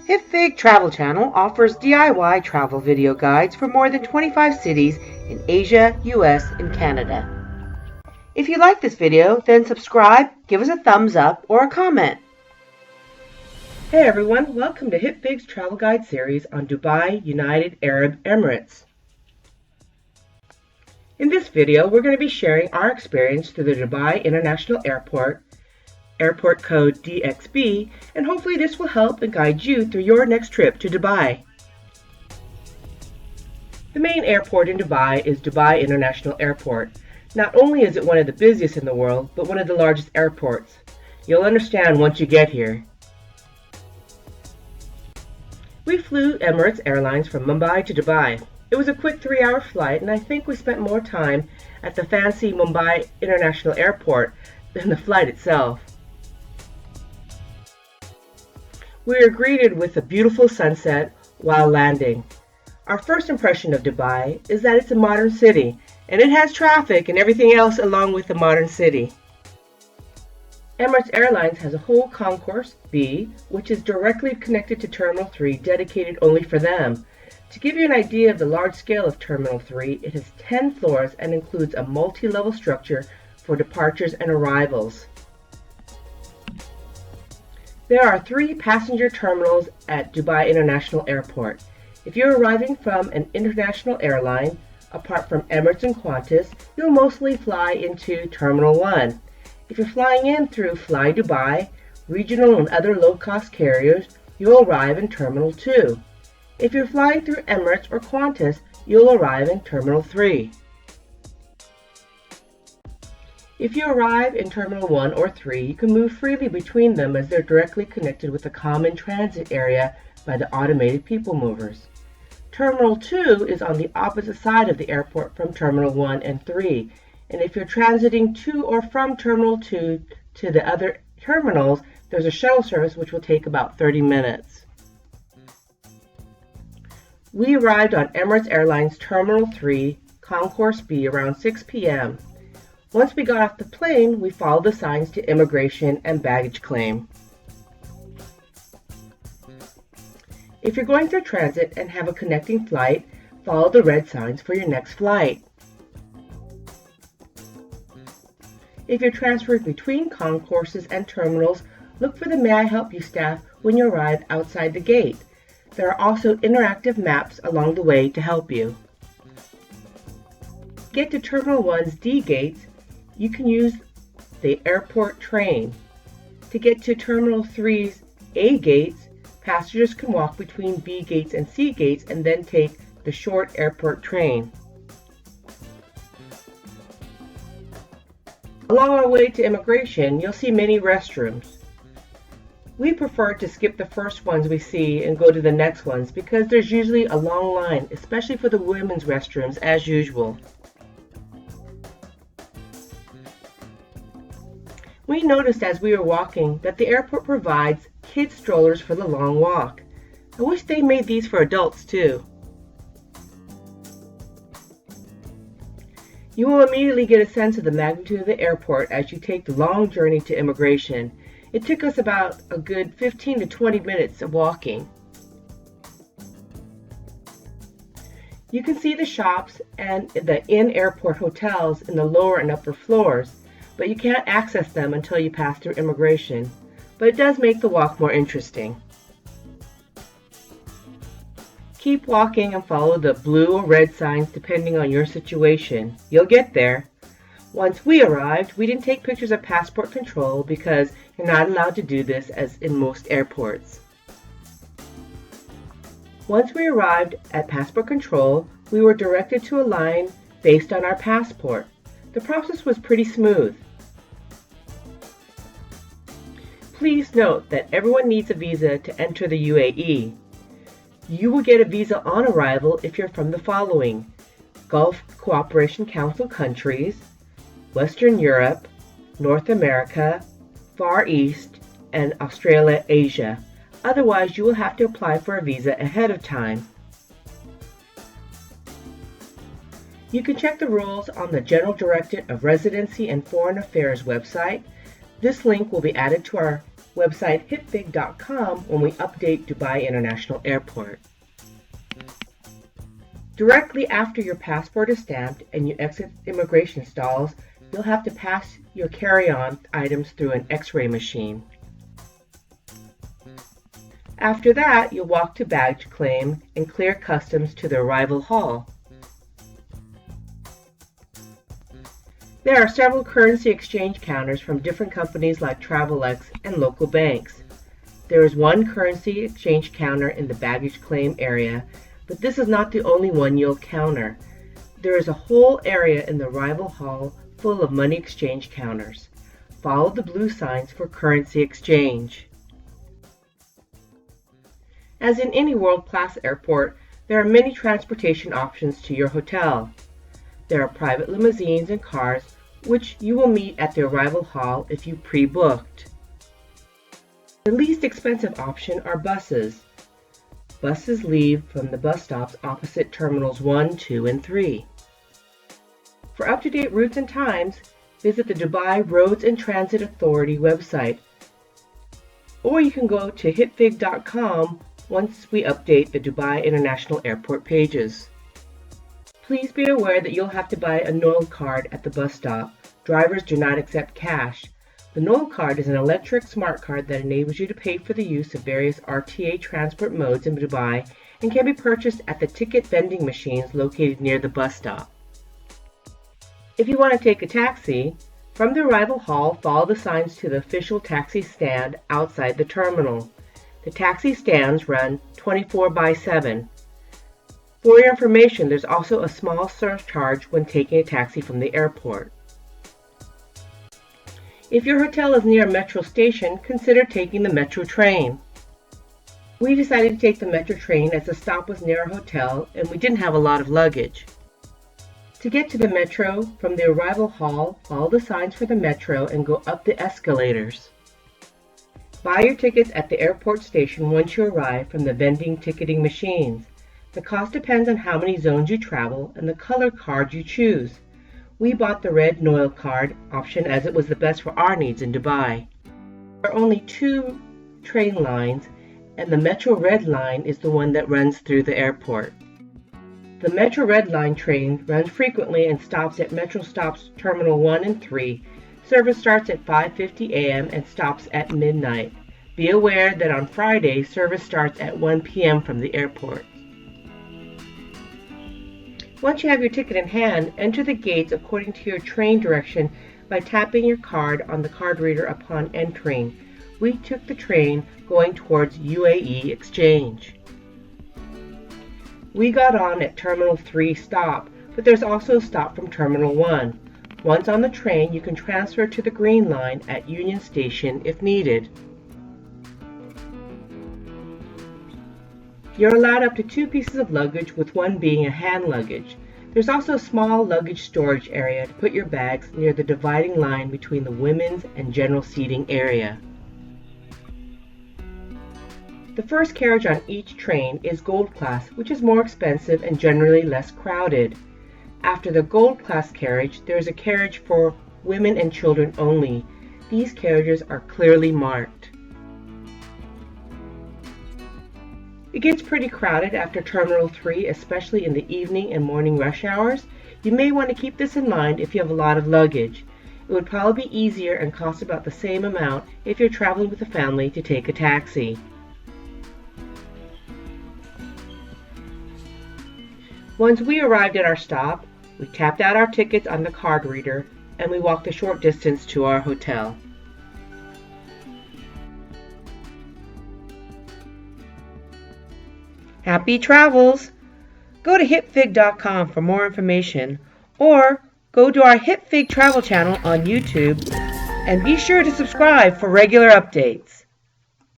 Hipfig Travel Channel offers DIY travel video guides for more than 25 cities in Asia, US, and Canada. If you like this video, then subscribe, give us a thumbs up, or a comment. Hey everyone, welcome to Hipfig's travel guide series on Dubai, United Arab Emirates. In this video, we're going to be sharing our experience through the Dubai International Airport, airport code DXB, and hopefully this will help and guide you through your next trip to Dubai. The main airport in Dubai is Dubai International Airport. Not only is it one of the busiest in the world, but one of the largest airports. You'll understand once you get here. We flew Emirates Airlines from Mumbai to Dubai. It was a quick 3-hour flight, and I think we spent more time at the fancy Mumbai International Airport than the flight itself. We were greeted with a beautiful sunset while landing. Our first impression of Dubai is that it's a modern city, and it has traffic and everything else along with the modern city. Emirates Airlines has a whole Concourse B, which is directly connected to Terminal 3, dedicated only for them. To give you an idea of the large scale of Terminal 3, it has 10 floors and includes a multi-level structure for departures and arrivals. There are 3 passenger terminals at Dubai International Airport. If you're arriving from an international airline, apart from Emirates and Qantas, you'll mostly fly into Terminal 1. If you're flying in through Fly Dubai, regional and other low-cost carriers, you'll arrive in Terminal 2. If you're flying through Emirates or Qantas, you'll arrive in Terminal 3. If you arrive in Terminal 1 or 3, you can move freely between them as they're directly connected with the common transit area by the automated people movers. Terminal 2 is on the opposite side of the airport from Terminal 1 and 3, and if you're transiting to or from Terminal 2 to the other terminals, there's a shuttle service which will take about 30 minutes. We arrived on Emirates Airlines Terminal 3, Concourse B around 6 p.m. Once we got off the plane, we followed the signs to immigration and baggage claim. If you're going through transit and have a connecting flight, follow the red signs for your next flight. If you're transferred between concourses and terminals, look for the May I Help You staff when you arrive outside the gate. There are also interactive maps along the way to help you. To get to Terminal 1's D gates, you can use the airport train. To get to Terminal 3's A gates, passengers can walk between B gates and C gates and then take the short airport train. Along our way to immigration, you'll see many restrooms. We prefer to skip the first ones we see and go to the next ones because there's usually a long line, especially for the women's restrooms as usual. We noticed as we were walking that the airport provides kids strollers for the long walk. I wish they made these for adults too. You will immediately get a sense of the magnitude of the airport as you take the long journey to immigration. It took us about a good 15 to 20 minutes of walking. You can see the shops and the in-airport hotels in the lower and upper floors, but you can't access them until you pass through immigration. But it does make the walk more interesting. Keep walking and follow the blue or red signs depending on your situation. You'll get there. Once we arrived, we didn't take pictures at passport control because you're not allowed to do this as in most airports. Once we arrived at passport control, we were directed to a line based on our passport. The process was pretty smooth. Please note that everyone needs a visa to enter the UAE. You will get a visa on arrival if you're from the following: Gulf Cooperation Council countries, Western Europe, North America, Far East, and Australia, Asia. Otherwise, you will have to apply for a visa ahead of time. You can check the rules on the General Directorate of Residency and Foreign Affairs website. This link will be added to our website Hipfig.com when we update Dubai International Airport. Directly after your passport is stamped and you exit immigration stalls, you'll have to pass your carry-on items through an X-ray machine. After that, you'll walk to baggage claim and clear customs to the arrival hall. There are several currency exchange counters from different companies like Travelex and local banks. There is one currency exchange counter in the baggage claim area, but this is not the only one you'll encounter. There is a whole area in the arrival hall full of money exchange counters. Follow the blue signs for currency exchange. As in any world-class airport, there are many transportation options to your hotel. There are private limousines and cars, which you will meet at the arrival hall if you pre-booked. The least expensive option are buses. Buses leave from the bus stops opposite Terminals 1, 2, and 3. For up-to-date routes and times, visit the Dubai Roads and Transit Authority website, or you can go to hipfig.com once we update the Dubai International Airport pages. Please be aware that you'll have to buy a Noel card at the bus stop. Drivers do not accept cash. The Noel card is an electric smart card that enables you to pay for the use of various RTA transport modes in Dubai and can be purchased at the ticket vending machines located near the bus stop. If you want to take a taxi, from the arrival hall, follow the signs to the official taxi stand outside the terminal. The taxi stands run 24/7. For your information, there's also a small surcharge when taking a taxi from the airport. If your hotel is near a metro station, consider taking the metro train. We decided to take the metro train as the stop was near our hotel and we didn't have a lot of luggage. To get to the metro, from the arrival hall, follow the signs for the metro and go up the escalators. Buy your tickets at the airport station once you arrive from the vending ticketing machines. The cost depends on how many zones you travel and the color card you choose. We bought the red Noel card option as it was the best for our needs in Dubai. There are only 2 train lines, and the Metro Red Line is the one that runs through the airport. The Metro Red Line train runs frequently and stops at Metro Stops Terminal 1 and 3. Service starts at 5:50 a.m. and stops at midnight. Be aware that on Friday, service starts at 1 p.m. from the airport. Once you have your ticket in hand, enter the gates according to your train direction by tapping your card on the card reader upon entering. We took the train going towards UAE Exchange. We got on at Terminal 3 stop, but there's also a stop from Terminal 1. Once on the train, you can transfer to the Green Line at Union Station if needed. You're allowed up to 2 pieces of luggage, with one being a hand luggage. There's also a small luggage storage area to put your bags near the dividing line between the women's and general seating area. The first carriage on each train is Gold Class, which is more expensive and generally less crowded. After the Gold Class carriage, there is a carriage for women and children only. These carriages are clearly marked. It gets pretty crowded after Terminal 3, especially in the evening and morning rush hours. You may want to keep this in mind if you have a lot of luggage. It would probably be easier and cost about the same amount if you're traveling with a family to take a taxi. Once we arrived at our stop, we tapped out our tickets on the card reader and we walked a short distance to our hotel. Happy travels! Go to hipfig.com for more information, or go to our Hipfig travel channel on YouTube and be sure to subscribe for regular updates.